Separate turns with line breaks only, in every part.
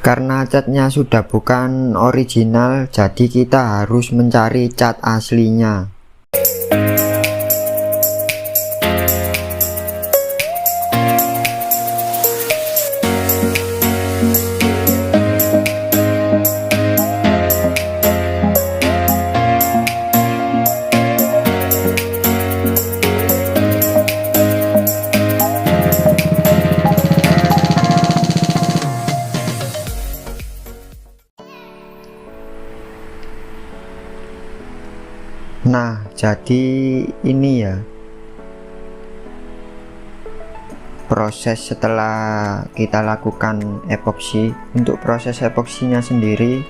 Karena catnya sudah bukan original, jadi kita harus mencari cat aslinya. Nah, jadi ini ya proses setelah kita lakukan epoksi. Untuk proses epoksinya sendiri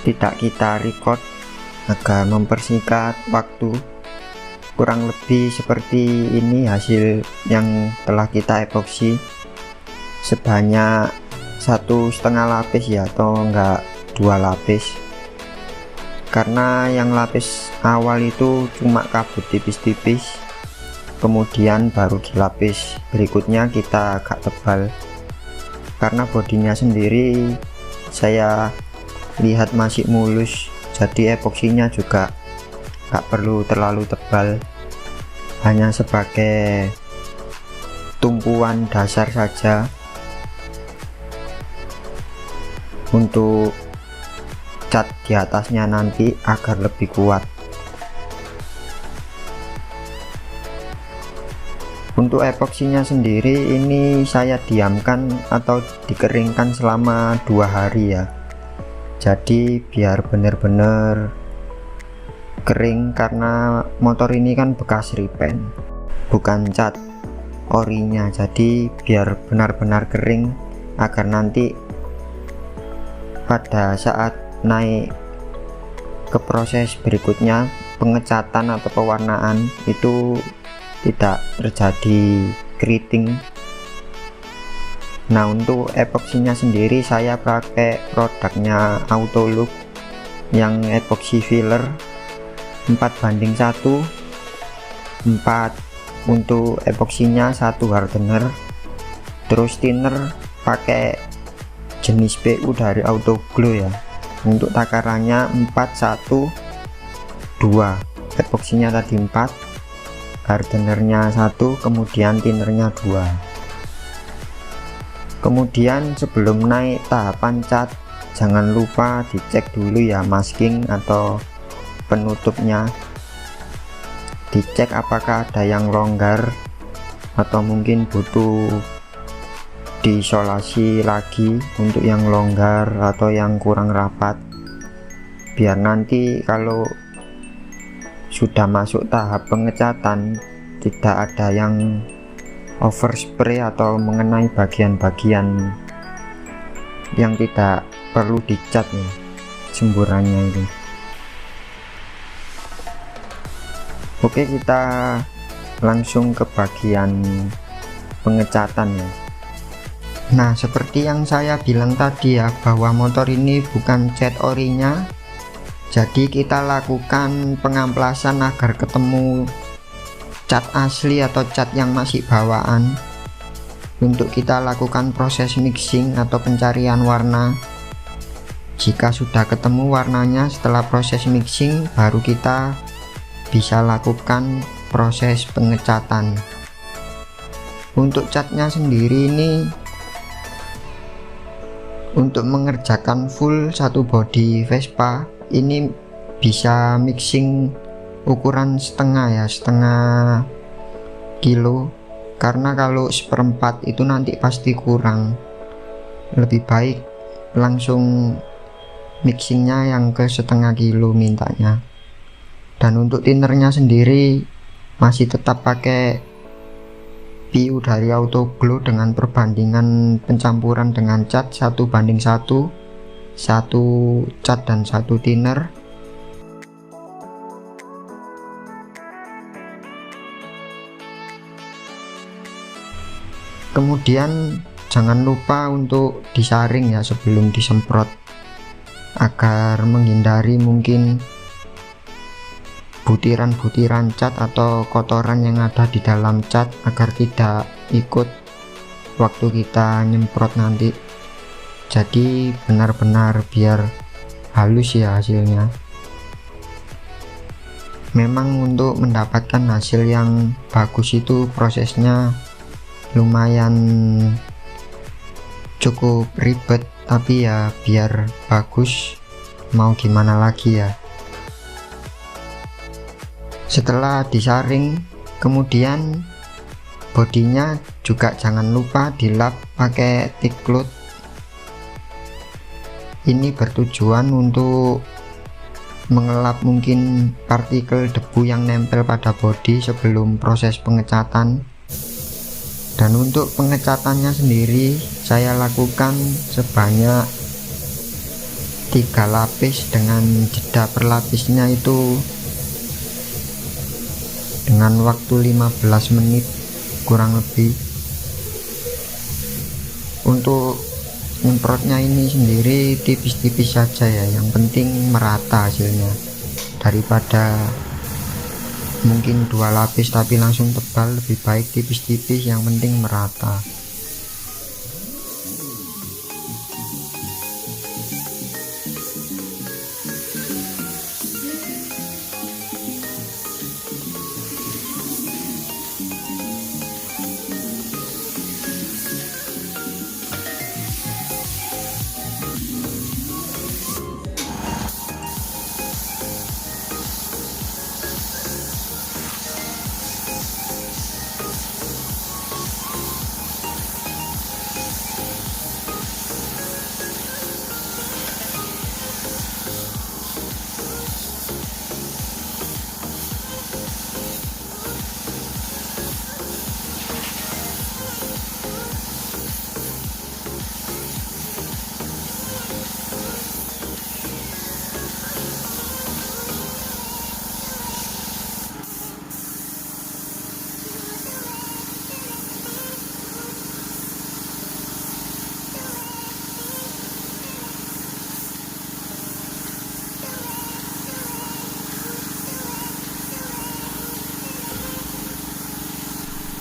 tidak kita record agar mempersingkat waktu. Kurang lebih seperti ini hasil yang telah kita epoksi, sebanyak 1,5 lapis ya, atau enggak 2 lapis. Karena yang lapis awal itu cuma kabut tipis-tipis, kemudian baru dilapis berikutnya kita agak tebal. Karena bodinya sendiri saya lihat masih mulus, jadi epoksinya juga gak perlu terlalu tebal, hanya sebagai tumpuan dasar saja untuk cat di atasnya nanti agar lebih kuat. Untuk epoksinya sendiri ini saya diamkan atau dikeringkan selama 2 hari ya, jadi biar benar-benar kering. Karena motor ini kan bekas repaint, bukan cat orinya, jadi biar benar-benar kering agar nanti pada saat naik ke proses berikutnya, pengecatan atau pewarnaan, itu tidak terjadi keriting. Nah, untuk epoksinya sendiri saya pakai produknya Autolook yang epoxy filler 4:1, 4 untuk epoksinya, 1 hardener, terus thinner pakai jenis PU dari Autoglow ya. Untuk takarannya 4:1:2, epoksinya tadi 4, hardenernya 1, kemudian thinnernya 2. Kemudian sebelum naik tahapan cat, jangan lupa dicek dulu ya masking atau penutupnya, dicek apakah ada yang longgar atau mungkin butuh diisolasi lagi untuk yang longgar atau yang kurang rapat, biar nanti kalau sudah masuk tahap pengecatan tidak ada yang overspray atau mengenai bagian-bagian yang tidak perlu dicat ya, semburannya itu. Oke, kita langsung ke bagian pengecatan ya. Nah, seperti yang saya bilang tadi ya, bahwa motor ini bukan cat orinya, jadi kita lakukan pengamplasan agar ketemu cat asli atau cat yang masih bawaan. Untuk kita lakukan proses mixing atau pencarian warna. Jika sudah ketemu warnanya setelah proses mixing, baru kita bisa lakukan proses pengecatan. Untuk catnya sendiri ini, untuk mengerjakan full satu body Vespa ini bisa mixing ukuran setengah ya, setengah kilo. Karena kalau 1/4 itu nanti pasti kurang, lebih baik langsung mixingnya yang ke setengah kilo mintanya. Dan untuk thinnernya sendiri masih tetap pakai PU dari Autoglow dengan perbandingan pencampuran dengan cat 1:1, 1 cat dan 1 thinner. Kemudian jangan lupa untuk disaring ya sebelum disemprot, agar menghindari mungkin butiran-butiran cat atau kotoran yang ada di dalam cat, agar tidak ikut waktu kita nyemprot nanti. jadi benar-benar biar halus ya hasilnya. Memang untuk mendapatkan hasil yang bagus itu prosesnya lumayan cukup ribet, tapi ya biar bagus mau gimana lagi ya. Setelah disaring, kemudian bodinya juga jangan lupa dilap pakai thick cloth. Ini bertujuan untuk mengelap mungkin partikel debu yang nempel pada bodi sebelum proses pengecatan. Dan untuk pengecatannya sendiri saya lakukan sebanyak 3 lapis dengan jeda per lapisnya itu dengan waktu 15 menit kurang lebih. Untuk nyemprotnya ini sendiri tipis-tipis saja ya, yang penting merata hasilnya, daripada mungkin 2 lapis tapi langsung tebal. Lebih baik tipis-tipis, yang penting merata.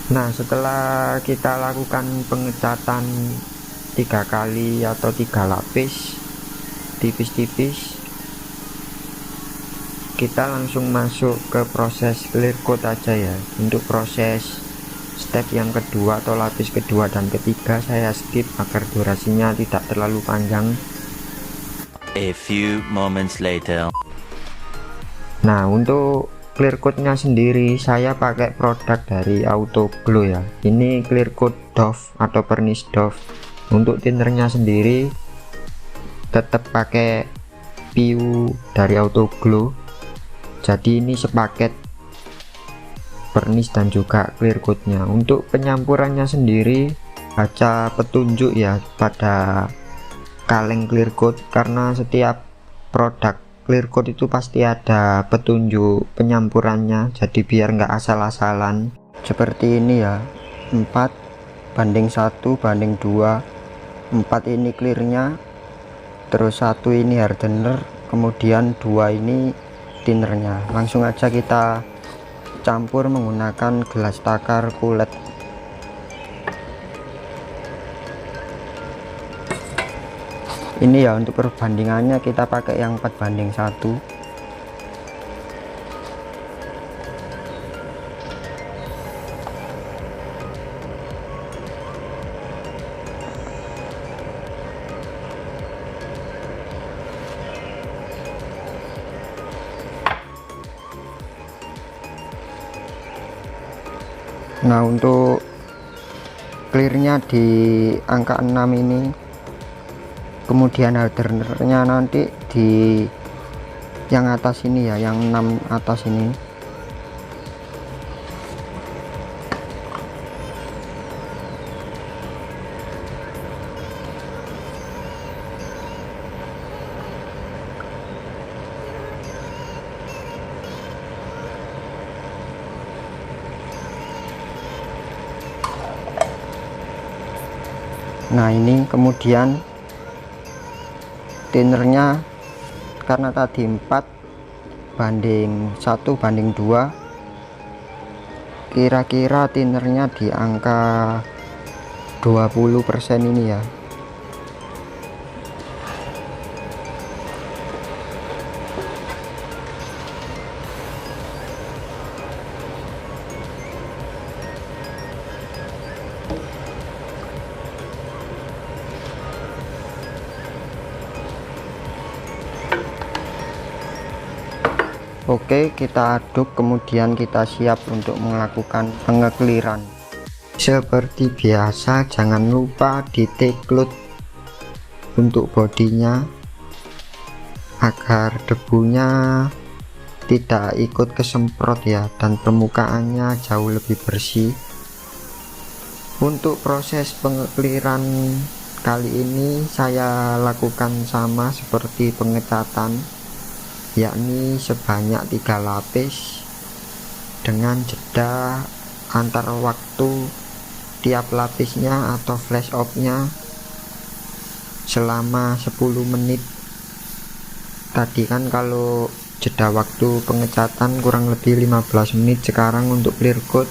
Nah, setelah kita lakukan pengecatan 3 kali atau 3 lapis tipis-tipis, kita langsung masuk ke proses clear coat aja ya. Untuk proses step yang kedua atau lapis kedua dan ketiga saya skip agar durasinya tidak terlalu panjang.
A few moments later.
Nah, untuk clear coatnya sendiri saya pakai produk dari Autoglow ya. Ini clear coat Dove atau pernis Dove. Untuk tinnernya sendiri tetap pakai PU dari Autoglow. Jadi ini sepaket pernis dan juga clear coatnya. Untuk penyampurannya sendiri baca petunjuk ya pada kaleng clear coat, karena setiap produk clear coat itu pasti ada petunjuk penyampurannya, jadi biar nggak asal-asalan. Seperti ini ya, 4:1:2. 4 ini clearnya, terus 1 ini hardener, kemudian 2 ini thinnernya. Langsung aja kita campur menggunakan gelas takar kulet. Ini ya untuk perbandingannya kita pakai yang 4:1. Nah, untuk clearnya di angka 6 ini, kemudian hardenernya nanti di yang atas ini ya, yang 6 atas ini. Nah, ini kemudian thinnernya karena tadi 4:1:2, kira-kira thinnernya di angka 20% ini ya. Oke, kita aduk, kemudian kita siap untuk melakukan pengekliran. Seperti biasa, jangan lupa diteklot untuk bodinya agar debunya tidak ikut kesemprot ya, dan permukaannya jauh lebih bersih. Untuk proses pengekliran kali ini saya lakukan sama seperti pengecatan, yakni sebanyak 3 lapis dengan jeda antar waktu tiap lapisnya atau flash off nya selama 10 menit. Tadi kan kalau jeda waktu pengecatan kurang lebih 15 menit, sekarang untuk clear coat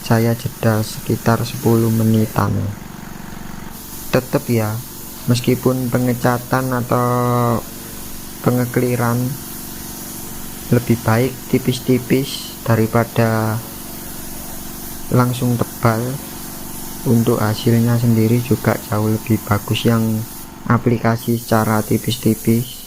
saya jeda sekitar 10 menitan. Tetap ya, meskipun pengecatan atau pengekliran lebih baik tipis-tipis daripada langsung tebal. Untuk hasilnya sendiri juga jauh lebih bagus yang aplikasi secara tipis-tipis.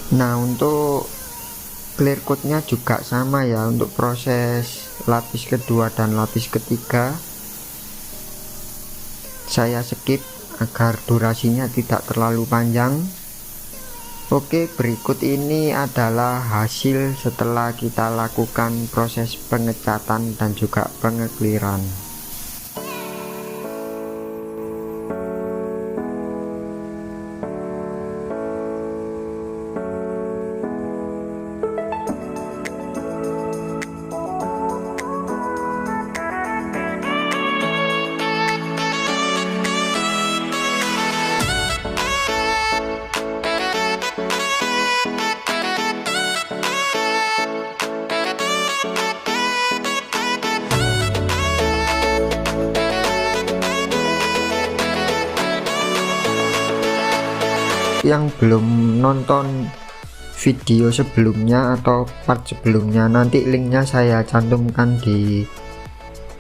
Nah, untuk clear coatnya juga sama ya. Untuk proses lapis kedua dan lapis ketiga saya skip agar durasinya tidak terlalu panjang. Oke, berikut ini adalah hasil setelah kita lakukan proses pengecatan dan juga pengekliran. Yang belum nonton video sebelumnya atau part sebelumnya, nanti linknya saya cantumkan di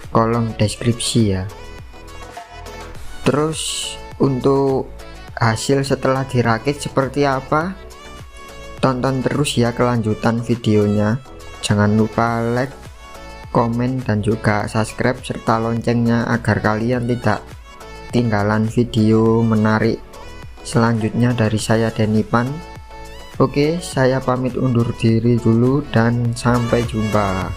kolom deskripsi ya. Terus untuk hasil setelah dirakit seperti apa, tonton terus ya kelanjutan videonya. Jangan lupa like, komen, dan juga subscribe serta loncengnya agar kalian tidak ketinggalan video menarik selanjutnya dari saya, Denipan. Oke, saya pamit undur diri dulu dan sampai jumpa.